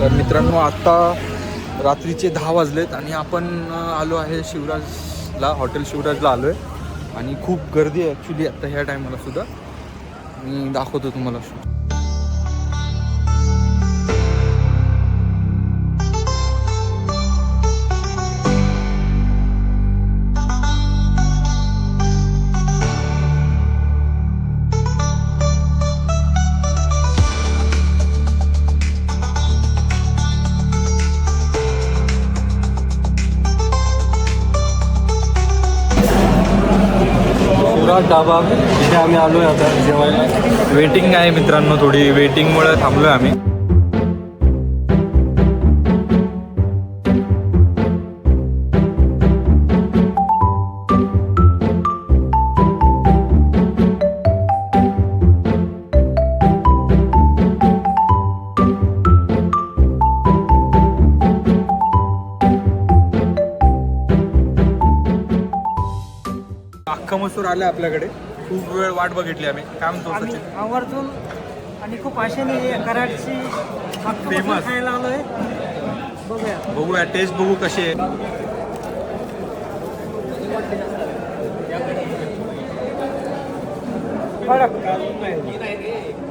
तर मित्रांनो आत्ता रात्रीचे 10 वाजलेत आणि आपण आलो आहे शिवराजला, हॉटेल शिवराजला आलो आहे आणि खूप गर्दी आहे ॲक्च्युली आत्ता ह्या टायमाला सुद्धा. मी दाखवतो तुम्हाला. ढाबा जिथे आम्ही आलो आहे आता जेवायला. वेटिंग आहे मित्रांनो, थोडी वेटिंगमुळे थांबलो आहे आम्ही. अख्खा मसूर आला आपल्याकडे. खूप वेळ वाट बघितली आम्ही. काय म्हणतो आम्ही सचिन? आवर्जून आणि खूप आशेने कराडची Famous. खायला आलोय. बघूया. बघूया टेस्ट बघू कशी आहे. कडक.